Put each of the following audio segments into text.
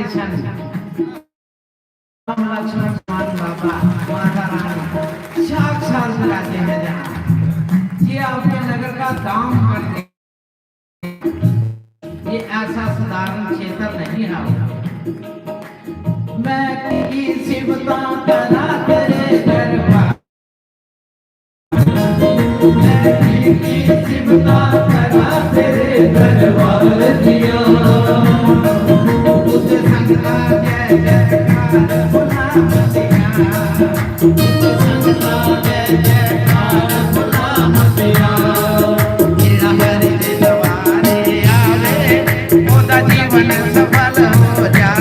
कृष्ण लक्ष्मण बाबा माता रानी साक्षात लाते हैं जहाँ ये आपके नगर का काम करते, ये ऐसा साधारण क्षेत्र नहीं है। मैं किसी बता करा तेरे दरबार, मैं किसी बता करा तेरे दरबार दिया, उस संगता जय जयकार बुला मतिया, उस संगता जय जयकार बुला मतिया। मेरा हरि द्वारे आवे मोदा जीवन सफल हो जा,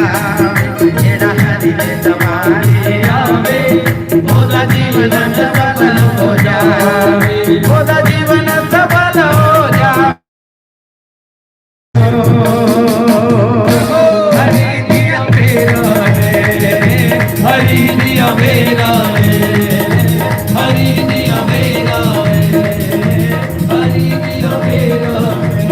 मेरा हरि द्वारे आवे मोदा जीवन सफल हो जा, मोदा जीवन सफल हो जा। हरि दिया मेरा है, हरि दिया मेरा है, हरि दिया मेरा है, हरि दिया मेरा है।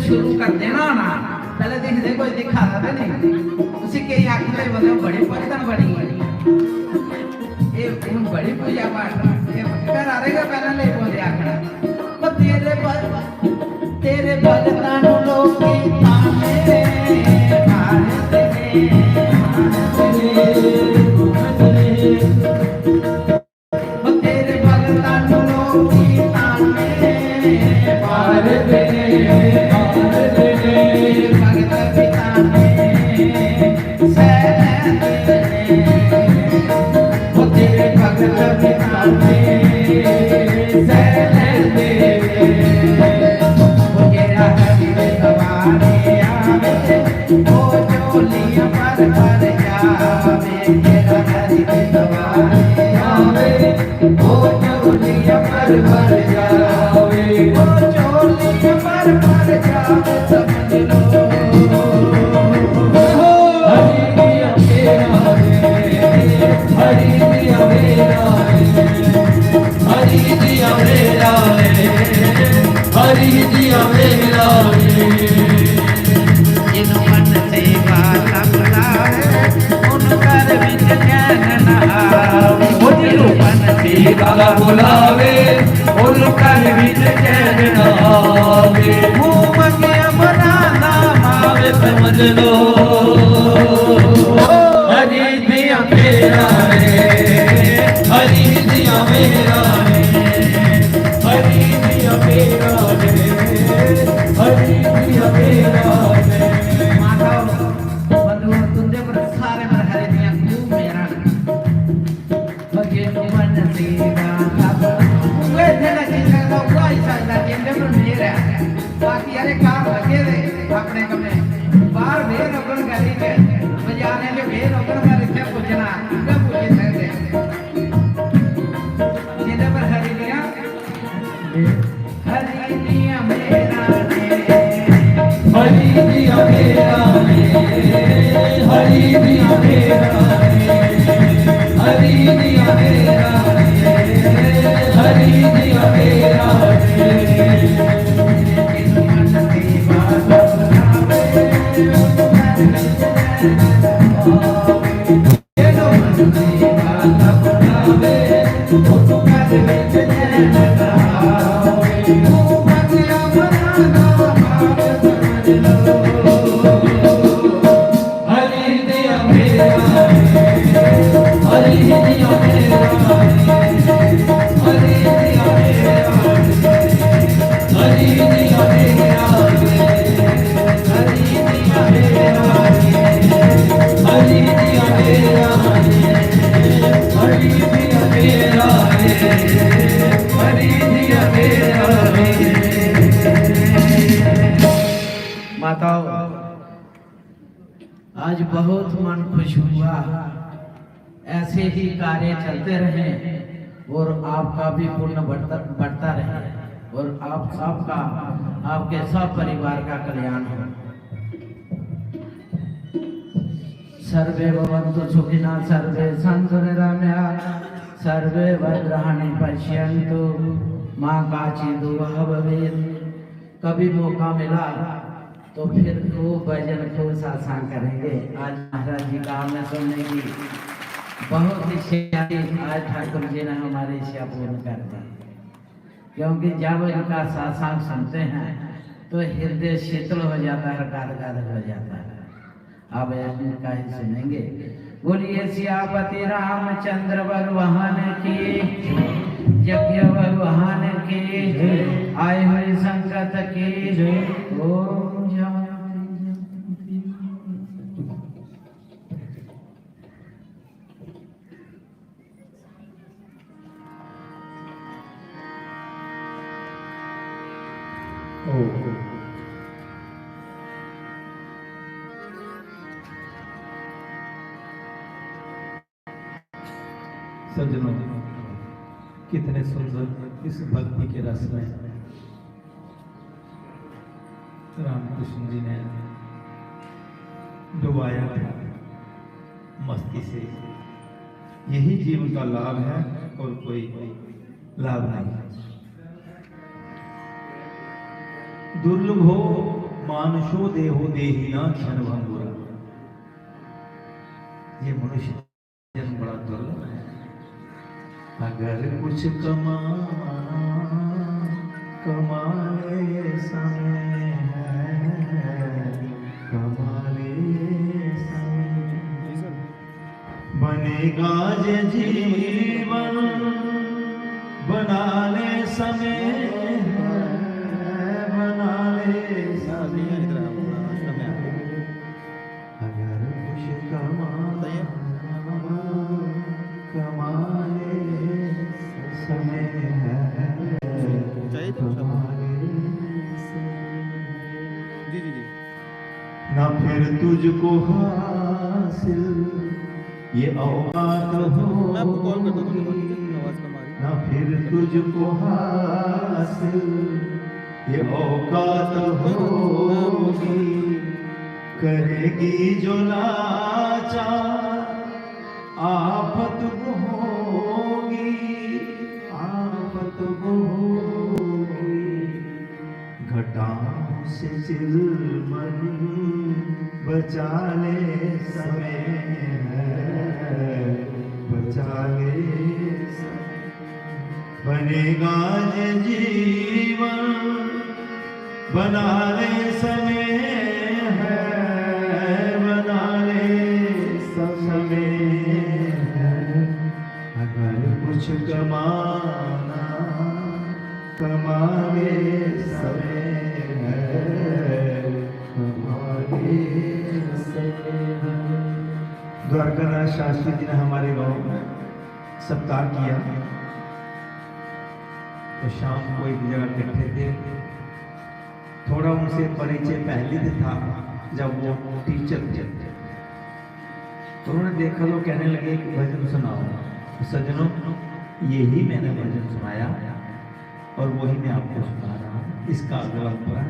शुरू कर देना ना पहले देख दे कोई दिखा था नहीं उसी के आखिर में मतलब बड़ी पत्तन बनी ये बड़ी पूजा पाठ ये कर आ रहेगा पहले ले बोले आखड़ा वो तेरे भगतान लोग की ताने भारत वो तेरे भगतान लोग की ताने भारत गाला बुलावे और कर विच चैन ना आवे, मुंह मंगे बनाना मावे समझ लो हरि दिया मेरा है, हरि दिया मेरा है, हरि दिया मेरा है, हरि दिया मेरा है। माधव बंधु तुंदे पर सारे पर हरि दिया तू मेरा बगे मन सेवा वे थे कि तो कोई साला के पर मेरा बाकी अरे काम लगे रे अपने कमरे बाहर भेर ओपन करी के बजाने के भेर ओपन कर के पूछना कब पूछे सकते जिने पर हरि दिया मेरा है, हरि दिया मेरा है, हरि दिया मेरा है, हरि दिया मेरा है, हरि दिया मेरा है। Oh, आज बहुत मन खुश हुआ। ऐसे ही कार्य चलते रहे और आपका भी पुण्य बढ़ता रहे और आप सबका, आपके सब परिवार का कल्याण हो। सर्वे भवन्तु सुखिनः, सर्वे सन्तु निरामयाः, सर्वे भद्राणि पश्यन्तु मां काचिदुः भवेत्। कभी मौका मिला तो फिर खूब भजन खूब सत्संग करेंगे। आज महाराज जी का हमने सुनने की बहुत इच्छा थी, आज ठाकुर जी ने हमारी इच्छा पूर्ण कर दी। क्योंकि जब इनका सत्संग सुनते हैं तो हृदय शीतल हो जाता है, गदगद हो जाता है। अब इनका ही सुनेंगे। बोलिए सियापति रामचंद्र भगवान की, यज्ञ भगवान की, आए हुए संकट की। ओम सज्जनों, कितने सुंदर इस भक्ति के रस में रामकृष्ण जी ने डुबाया था मस्ती से। यही जीवन का लाभ है और कोई लाभ नहीं। दुर्लभो मानुषो देहो देहिना क्षण भंगुरा। ये मनुष्य जन्म बड़ा दुर्लभ है। अगर कुछ कमाने समय है, कमाने समय बनेगा जे जीवन, बनाने समय है, बनाने समय। अगर कुछ कमाने समय है, ना फिर तुझको हासिल ये औकात होगी, ना फिर तुझको हासिल ये औकात होगी। करेगी जो लाचार आफत होगी, आफत होगी। घटाओं से चिलमन बचा ले समय है, बचा ले समय। बनेगा ये जीवन, बना ले समय है, बना ले समय है। अगर कुछ कमाना कमाने समय है, कमाने समय है। द्वारकानाथ शास्त्री जी ने हमारे गांव में सप्ताह किया तो शाम को एक जगह इकट्ठे थे। थोड़ा उनसे परिचय पहले से था जब वो टीचर थे, तो उन्होंने देखा तो कहने लगे कि भजन सुनाओ। तो सज्जनों, यही मैंने भजन सुनाया और वही मैं आपको सुना रहा हूँ। इसका अगला अंतरा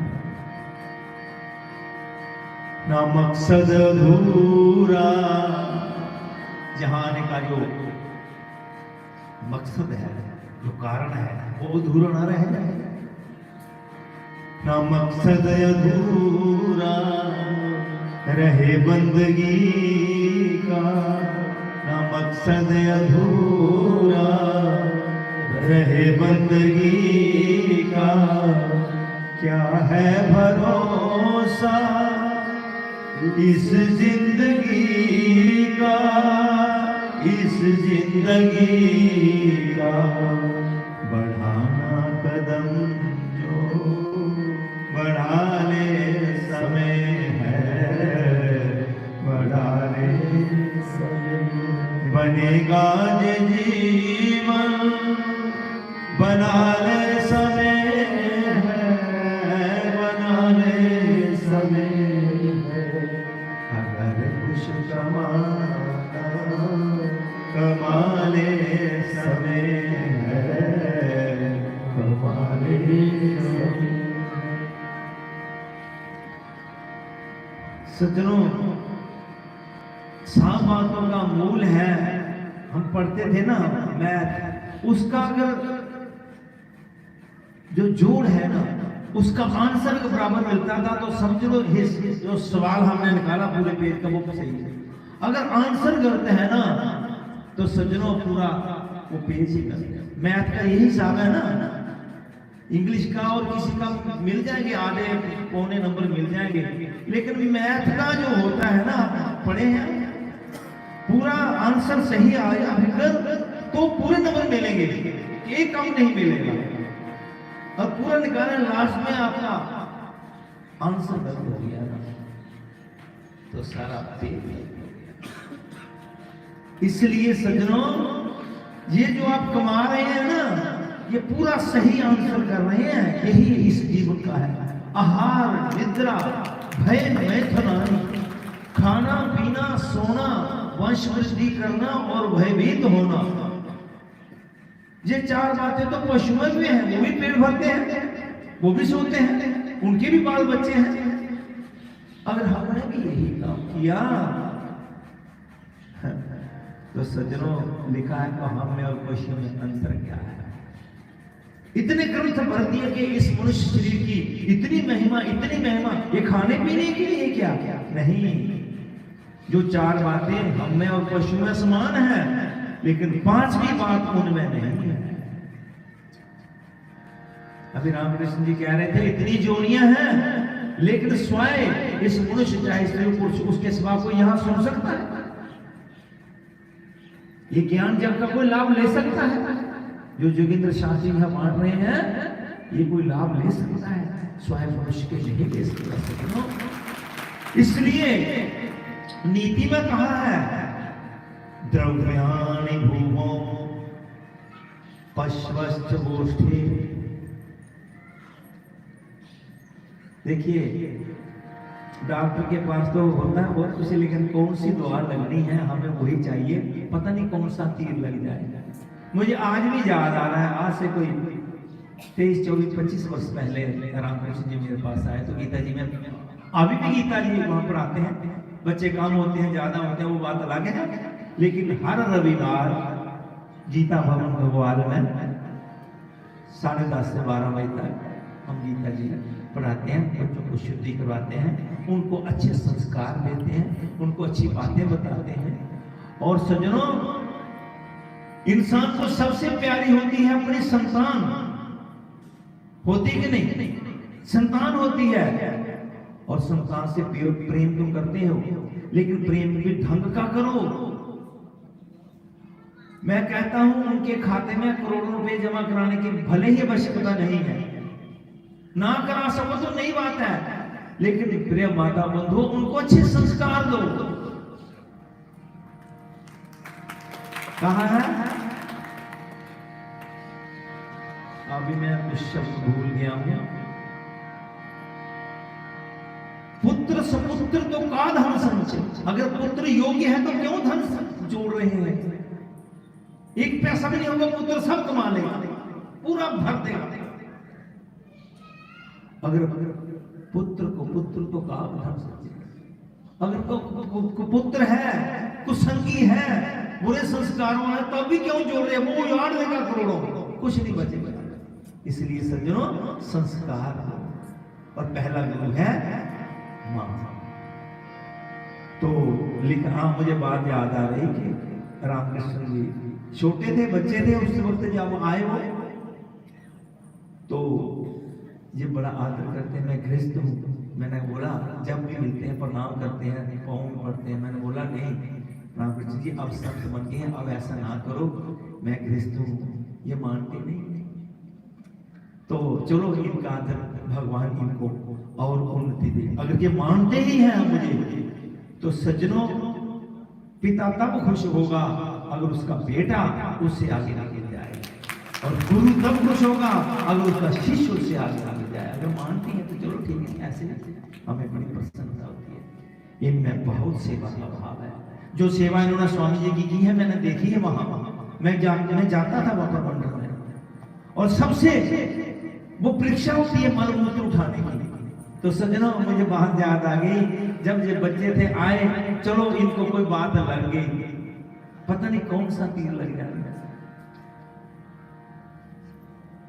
ना मकसद अधूरा, जहां आने का जो मकसद है, जो कारण है, वो अधूरा ना रह जाए। ना मकसद अधूरा रहे बंदगी का, ना मकसद अधूरा रहे बंदगी का। क्या है भरोसा इस जिंदगी का, इस जिंदगी का। बढ़ाना कदम जो बढ़ा ले समय है, बढ़ा ले समय। बनेगा जे जीवन, बना ले समय है, बना ले समय है। अगर सज्जनों, सात बातों का मूल है, हम पढ़ते थे ना मैथ, उसका अगर जो जोड़ है ना उसका आंसर के बराबर मिलता था तो समझ लो जो सवाल हमने निकाला पूरे पेज का वो सही है। अगर आंसर गलत है ना तो सज्जनों पूरा वो पेज ही गलत है। मैथ का यही हिसाब है ना, इंग्लिश का और किसी का मिल जाएंगे, आधे पौने नंबर मिल जाएंगे, लेकिन मैथ का जो होता है ना, पढ़े हैं, पूरा आंसर सही आया अगर तो पूरे नंबर मिलेंगे, एक कम नहीं मिलेगा, और पूरा निकालें लास्ट में आपका आंसर गलत हो गया ना तो सारा फेल हो गया। इसलिए सज्जनों, ये जो आप कमा रहे हैं ना, ये पूरा सही आंसर कर रहे हैं, यही इस जीवन का है। आहार निद्रा भय मैथुनानि, खाना पीना सोना वंश वृद्धि करना और भयभीत होना, ये चार बातें तो पशुओं में हैं, वो भी पेट भरते हैं, वो भी सोते हैं, उनके भी बाल बच्चे हैं। अगर हमने भी यही काम किया तो सज्जनों लिखा है तो हम में और पशुओं में अंतर क्या है। इतने ग्रंथ भर दिए कि इस मनुष्य शरीर की इतनी महिमा, ये खाने पीने के लिए क्या नहीं। जो चार बातें हम में और पशु में समान है, लेकिन पांचवी बात उनमें नहीं है। अभी रामकृष्ण जी कह रहे थे इतनी जोड़ियां हैं, लेकिन स्वयं इस मनुष्य चाहे स्त्री पुरुष उसके सिवा कोई यहां सुन सकता है, ये ज्ञान जब का कोई लाभ ले सकता है? जो जोगिंद्र शास्त्री यहां बांट रहे हैं, ये कोई लाभ ले सकता है? स्वयं मनुष्य के नहीं ले सकता। इसलिए नीति में कहा है द्रव्याणि भूमो पश्वश्च गोष्ठे। देखिए, डॉक्टर के पास तो होता है बहुत कुछ, लेकिन कौन सी दवा लगनी है हमें वही चाहिए, पता नहीं कौन सा तीर लग जाएगा। मुझे आज भी याद आ रहा है, आज से कोई 23, 24, 25 वर्ष पहले रामकृष्ण जी मेरे पास आए तो गीता जी में, अभी भी गीता जी वहां पर आते हैं, बच्चे काम होते हैं, ज्यादा होते हैं, वो बात अलग है, लेकिन हर रविवार गीता भवन भगवान में 10:30 से 12 बजे तक हम गीता जी पढ़ाते हैं, बच्चों को शुद्धि करवाते हैं, उनको अच्छे संस्कार देते हैं, उनको अच्छी बातें बताते हैं। और सज्जनों, इंसान को सबसे प्यारी होती है अपनी संतान, होती कि नहीं? संतान होती है, और संतान से प्रेम तुम करते हो, लेकिन प्रेम भी ढंग का करो। मैं कहता हूं उनके खाते में करोड़ों रुपए जमा कराने की भले ही आवश्यकता नहीं है, ना करा सको तो नई बात है, लेकिन प्रिय माता बंधु उनको अच्छे संस्कार दो। कहां है? अभी मैं कुछ शब्द भूल गया हूं। पुत्र सपुत्र तो का धन संचय। अगर पुत्र योग्य है तो क्यों धन जोड़ रहे हैं? एक पैसा भी नहीं होगा, पुत्र सब कमा लेगा, पूरा भर देगा। अगर पुत्र तो का धन संचय। अगर कुपुत्र है, कुसंगी है, बुरे संस्कारों है, तब भी क्यों जोड़ रहे हैं? वो याद लेगा करोड़ों, कुछ नहीं बचेगा। इसलिए सज्जनों, संस्कार और पहला गुरु है मां। तो लिखा, हाँ मुझे बात याद आ रही कि रामकृष्ण जी छोटे थे, बच्चे थे, उस वक्त जब आए वो, तो ये बड़ा आदर करते हैं। मैं गृहस्थ हूँ, मैंने बोला जब भी मिलते हैं प्रणाम करते हैं, पाँव में पड़ते हैं। मैंने बोला नहीं रामकृष्ण जी अब संत बन गए हैं, अब ऐसा ना करो, मैं गृहस्थ हूँ, ये मानते नहीं। तो चलो इनका आदर, भगवान इनको और उन्नति दे। अगर ये मानते ही हैं मुझे, तो सज्जनों पिता तब खुश होगा अगर उसका बेटा उससे आगे आगे जाए, और गुरु तब खुश होगा अगर उसका शिष्य उससे आगे आगे जाए। अगर मानते हैं तो चलो ठीक है, ऐसे हमें बड़ी प्रसन्नता होती है। इनमें बहुत सेवा का भाव है। जो सेवा इन्होंने स्वामी जी की है, मैंने देखी है वहां। मैं जाता था वहां पर मंडल में, और सबसे वो परीक्षा होती है मल मूत्र उठाने की। तो सज्जनों मुझे बात याद आ गई, जब ये बच्चे थे आए, चलो इनको कोई बात लग गई, पता नहीं कौन सा तीर लग जाए।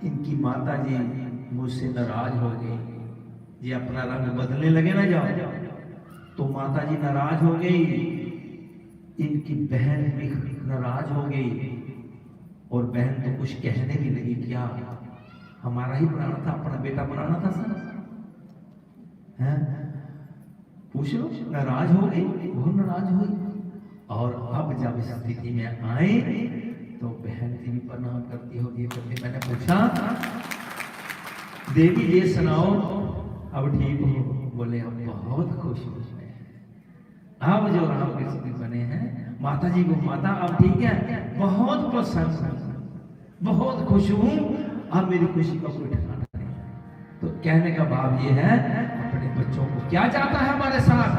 इनकी माता जी मुझसे नाराज हो गई, ये अपना रंग बदलने लगे ना जाओ, तो माता जी नाराज हो गई, इनकी बहन भी नाराज हो गई, और बहन तो कुछ कहने भी लगी, क्या हमारा ही बनाना था, अपना बेटा बनाना था सर, हैं? पूछ लो, नाराज हो गई, बहुत नाराज हुई। और अब जब इस स्थिति में आए तो बहन जी भी प्रणाम करती होगी, करती, मैंने पूछा देवी ये सुनाओ अब ठीक हो? बोले हम बहुत खुश हो, अब जो राम कृष्ण बने हैं, माता जी को माता अब ठीक है, बहुत प्रसन्न, बहुत खुश हूं, अब मेरी खुशी का कोई ठिकाना नहीं। तो कहने का भाव ये है, अपने बच्चों को क्या जाता है हमारे साथ,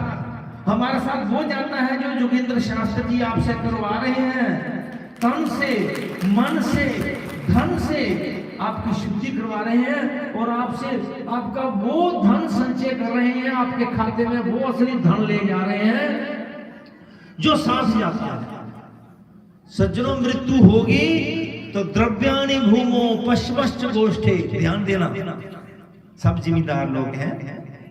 हमारे साथ वो जाता है जो जोगिंद्र शास्त्री जी आपसे करवा रहे हैं, तन से, मन से, धन से आपकी शुद्धि करवा रहे हैं, और आपसे आपका वो धन संचय कर रहे हैं, आपके खाते में वो असली धन ले जा रहे हैं जो सांस जाता है। सज्जनों मृत्यु होगी तो द्रव्यानि भूमो पश्वश्च गोष्ठे, ध्यान देना, सब जिम्मेदार लोग हैं।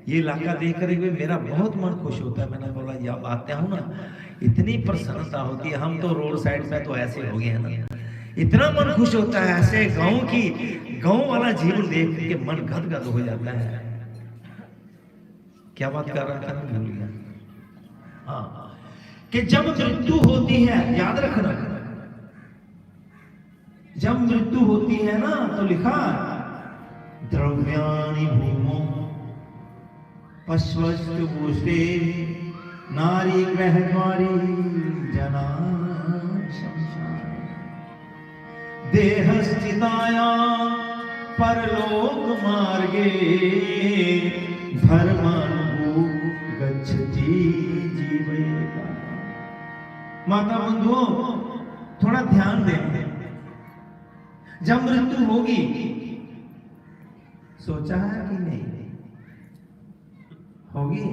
ये इलाका देख कर मेरा बहुत मन खुश होता है। मैंने बोला जब आते हूँ ना इतनी प्रसन्नता होती है, हम तो रोड साइड में तो ऐसे हो गए हैं ना, इतना मन खुश होता है, ऐसे गांव वाला जीवन देख के मन गदगद हो जाता है। क्या बात कर रहा था मैं भूल गया। हाँ, कि जब मृत्यु होती है, याद रखना, जब मृत्यु होती है ना तो लिखा द्रव्याणि भूमो पश्वश्च गोष्ठे नारी ग्रह द्वारी जना शमशान देहस्थिताया परलोक मार्गे धर्मानुभू गच्छति जीवेगा। माता बंधुओं थोड़ा ध्यान दें, जब मृत्यु होगी सोचा है कि नहीं होगी,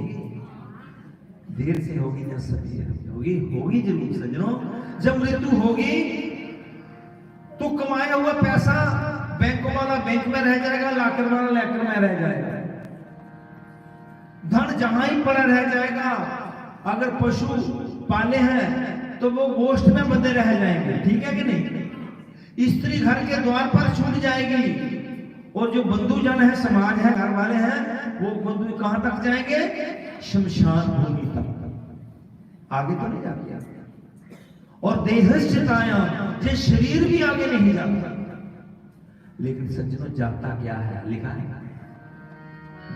देर से होगी या सवेरे होगी, होगी जरूर सज्जनों। जब मृत्यु होगी तो कमाया हुआ पैसा बैंक वाला बैंक में रह जाएगा, लाकर वाला लाकर में रह जाएगा, धन जहां ही पड़ा रह जाएगा। अगर पशु पाले हैं तो वो गोश्त में बंधे रह जाएंगे, ठीक है कि नहीं। स्त्री घर के द्वार पर छूट जाएगी, और जो बंधुजन है, समाज है, घर वाले हैं, वो बंधु कहां तक जाएंगे? शमशान भूमि तक, आगे तो नहीं जाते। और देहस्थिताया, ये शरीर भी आगे नहीं जाता। लेकिन सज्जनों जाता क्या है, लिखा है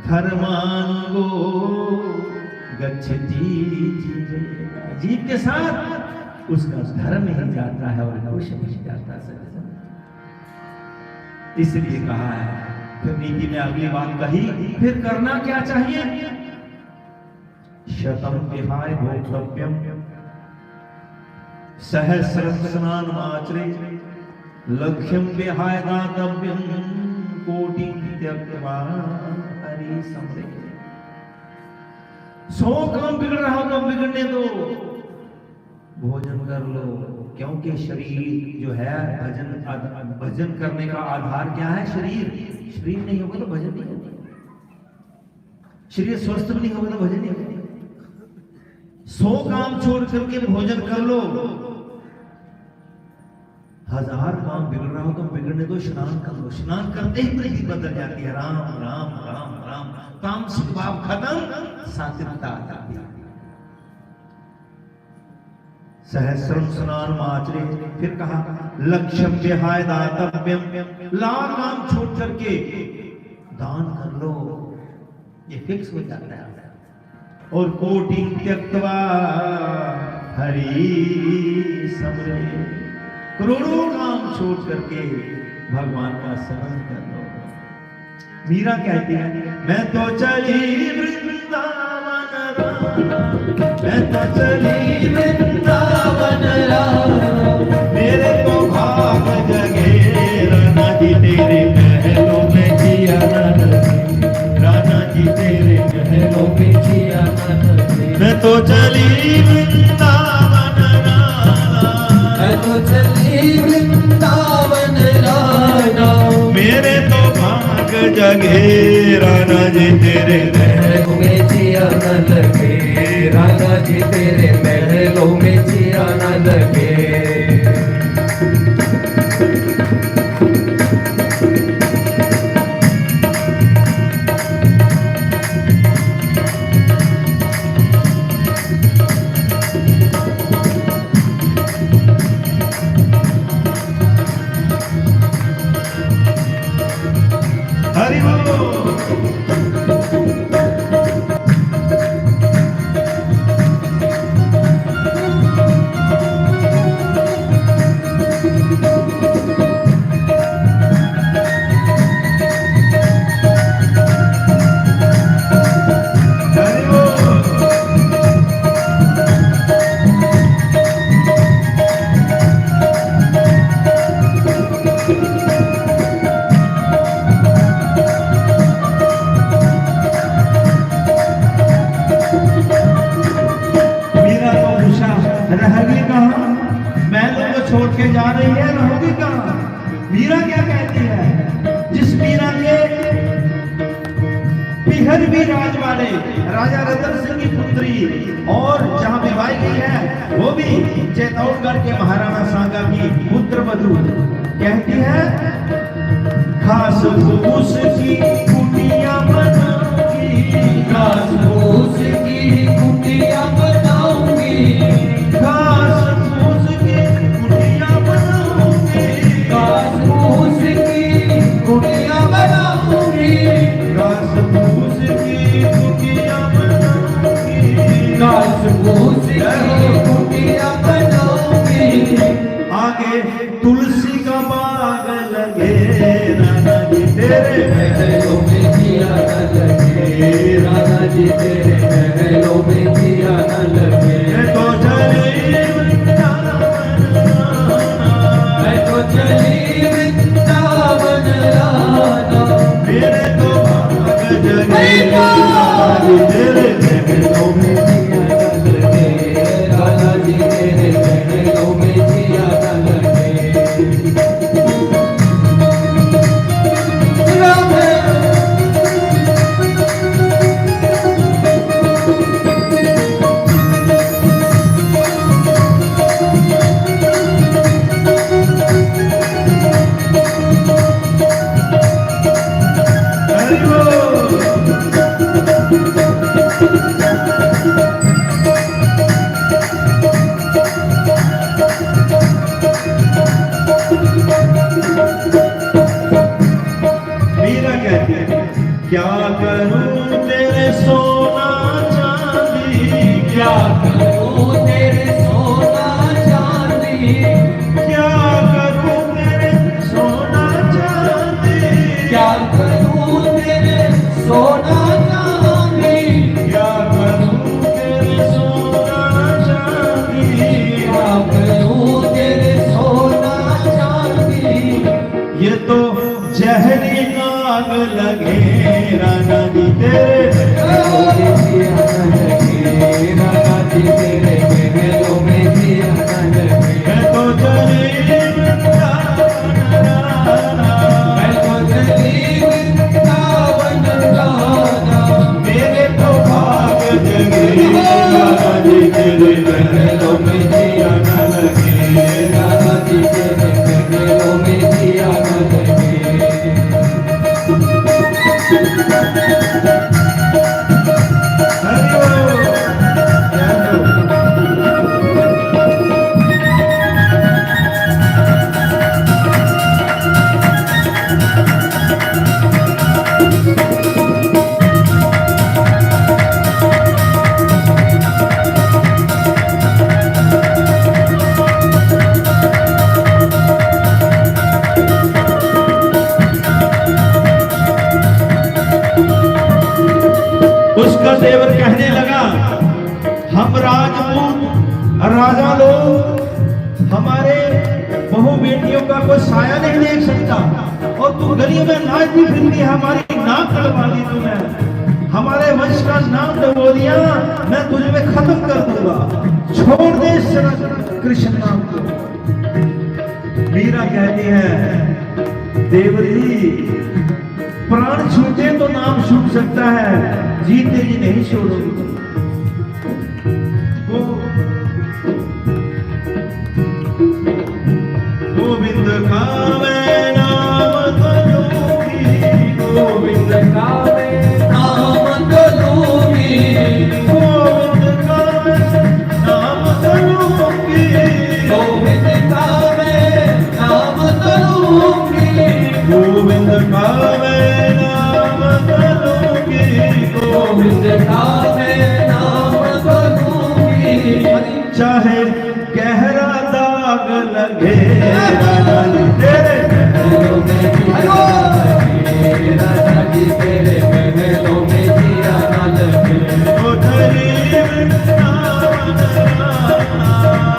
धर्मानुगो गच्छति जीवेगा, जीव के साथ उसका धर्म ही जाता है और कुछ नहीं जाता सज्जनों। इसलिए कहा है, फिर नीति में अगली बात कही, फिर करना क्या चाहिए? शतम विहाय भोक्तव्यम सहस्रम स्नानमाचरे लक्ष्यम विहाय दातव्यम कोटि त्यक्त्वा हरि समरे। 100 काम बिगड़ रहा हो तो बिगड़ने दो, भोजन कर लो, क्योंकि शरीर जो है भजन करने का आधार क्या है? शरीर नहीं होगा तो भजन नहीं होगा, शरीर स्वस्थ नहीं होगा तो भजन नहीं होगा। 100 काम छोड़ करके भोजन कर लो, 1000 काम बिगड़ रहा हो तो बिगड़ने दो, स्नान कर लो, स्नान करते ही प्रीति बदल जाती है। राम राम राम राम, तामसिक भाव खत्म, सात्विकता आ जाती है। सहस्रम स्नान माचरे, फिर कहा लक्ष्यम विहाय दातव्यम, लाख काम छोड़ करके दान कर लो, ये फिक्स हो जाता है। और कोटि त्यक्त्वा हरि समरे, करोड़ों काम छोड़ करके भगवान का स्मरण कर लो। मीरा कहती है, मैं तो चली वृंदावन राम, मैं तो चली वृंदावन राम, मेरे को भाग जगे नदी तेरे महलों में जिया जगे राधा जी तेरे महलों में जिया न लगे, राधा जी तेरे महलों में जिया न लगे। हरि बोल। हरि बोल। मीरा को पूछा रहेगी कहाँ? महलों को छोड़ के जा रही है, रहोगी कहाँ? मीरा क्या कहती है? जिस मीरा के पिहर भी राज वाले राजा रतन सिंह की पुत्री और जहाँ विवाह की है वो भी चेतौड़गढ़ के महाराणा सांगा की पुत्र वधू कहती है खास फूस की कुटिया बनाऊंगी, घास फूस की कुटिया बनाऊंगी, घास फूस की कुटिया बनाऊंगी, घास फूस की कुटिया बनाऊंगी, घास फूस की कुटिया बनाऊंगी। घास फूस की कुटिया बनाऊंगी। आगे तुलसी का बाग लगे राधा जी तेरे महलों में जिया न लगे, राधा जी तेरे महलों में जिया न लगे। मैं तो चली वृंदावन मैं तो चली वृंदावन राधा, मेरे तो भाग जगे राधा जी तेरे महलों में जिया न लगे, राधा जी तेरे महलों में जिया न लगे। राधे हरि बोल। मीरा कहती है क्या करूं तेरे सोना चांदी, क्या करूं तेरे सोना चांदी, क्या करूं तेरे सोना चांदी, क्या करूं तेरे सोना चांदी, क्या करूं तेरे सोना चांदी। क्या करूं तेरे सोना चांदी। ये तो जहरी आग लगे राधा जी तेरे महलों में जिया न लगे, राधा जी तेरे महलों में जिया न लगे। मैं तो चली वृंदावन मैं तो चली वृंदावन राधा, मेरे तो भाग जगे राधा जी तेरे महलों में जिया न लगे, राधा जी तेरे महलों में जिया न लगे। हरि बोल। जय हो। उसका देवर कहने लगा हम राजपूत राजा लोग हमारे बहु बेटियों का कोई साया नहीं देख सकता और तू गली में नाचती फिरती हमारी नाक कटवा दी तूने, हमारे वंश का नाम डबो दिया, मैं तुझे में खत्म कर दूंगा, छोड़ दे इस कृष्ण नाम को। मीरा कहती है देवर जी प्राण छूटे तो नाम छूट सकता है, जीते जी नहीं छोड़ोगे। गोविंद का मैं नाम करूंगी, गोविंद का मैं नाम करूंगी, गोविंद का मैं नाम करूंगी, गोविंद का मैं नाम करूंगी, गोविंद का मैं नाम करूंगी, गोविंद का मैं नाम करूंगी। चाहे गहरा दाग लगे तेरे महलों में जिया लगे, राजा जी तेरे महलों में जिया न लगे। तो चली वृंदावन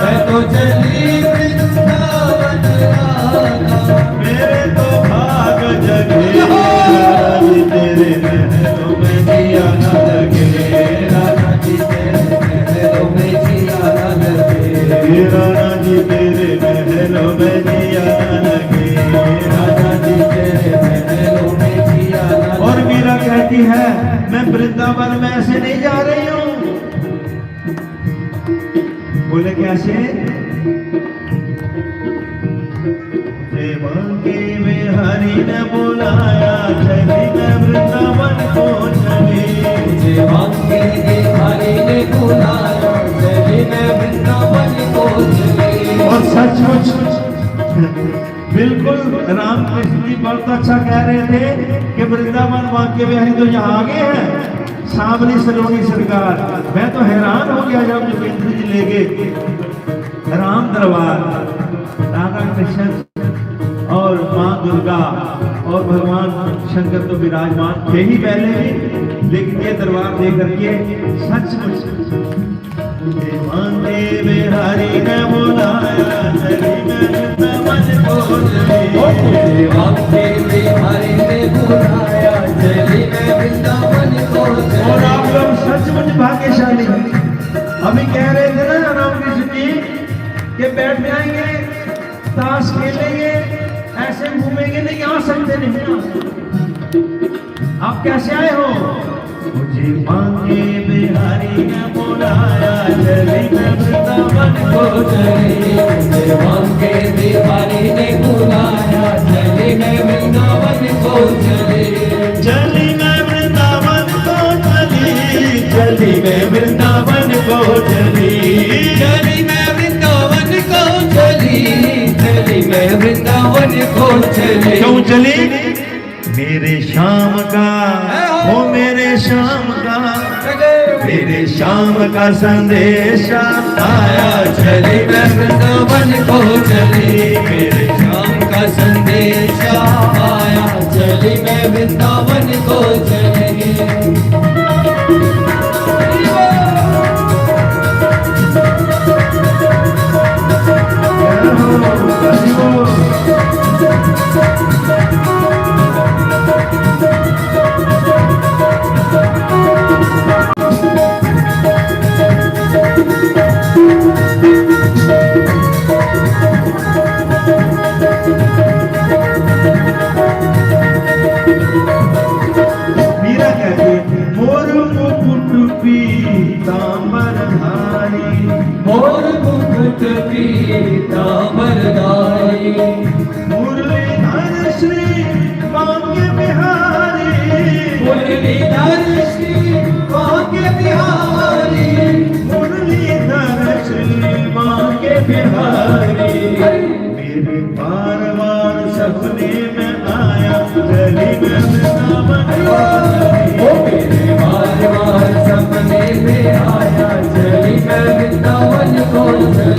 मैं तो चली वृंदावन लागा, मेरे तो भाग जगे तेरे महलों में जिया न लगे, राजा जी तेरे महलों में जिया न लगे, राणा जी तेरे महलों में जिया न लगे, राजा जी तेरे महलों में जिया न लगे। और मीरा कहती है मैं वृंदावन में ऐसे नहीं जा रही हूँ। बोले कैसे? देवांगी में हरि ने बुलाया, चली मैं वृंदावन को चली, मुझे वांगे हरि ने बुलाया, चली मैं वृंदावन को चली। और सचमुच बिल्कुल रामकृष्ण जी बहुत अच्छा कह रहे थे कि वृंदावन वाक्य बिहारी तो यहाँ आगे हैं, सावली सलोनी सरकार। मैं तो हैरान हो गया जब जोगेंद्र जी ले गए राम दरबार, राधा कृष्ण और माँ दुर्गा और भगवान शंकर तो विराजमान थे ही पहले भी, लेकिन ये दरबार दे करके सचमुच देवांगे में हरि ने बुलाया, चली मैं वृंदावन को चली, देवांगे हरि ने बुलाया, चली मैं वृंदावन को चली। और आप लोग सचमुच भाग्यशाली हैं। अभी कह रहे थे ना रामकृष्ण जी कि बैठ जाएंगे, ताश खेलेंगे, ऐसे घूमेंगे, नहीं आ सकते, नहीं आ सकते। आप कैसे आए हो? मुझे मांगे में हरि ने बुलाया, चली मैं वृंदावन को चली, देवांगे हरि ने बुलाया, चली मैं वृंदावन को चली, चली मैं वृंदावन को चली, चली मैं वृंदावन को चली, चली मैं वृंदावन को चली, चली मैं वृंदावन को चली। क्यों चली? मेरे शाम का, ओ मेरे शाम का, मेरे शाम का संदेशा आया, चली मैं वृंदावन को चली, मेरे शाम का संदेशा आया, चली मैं वृंदावन को चली। मीरा कहती है मोर मुकुट पीतांबर धारी, मोर मुकुट पीतांबर धारी, मुरलीधर श्री भाग्य बिहारी, मुरलीधर श्री भाग्य बिहारी, मुरलीधर श्री भाग्य बिहारी। मेरे बार बार सपने में आया, चली मैं वृंदावन को चली, ओ मेरे बार बार सपने में आया, चली मैं वृंदावन को चली।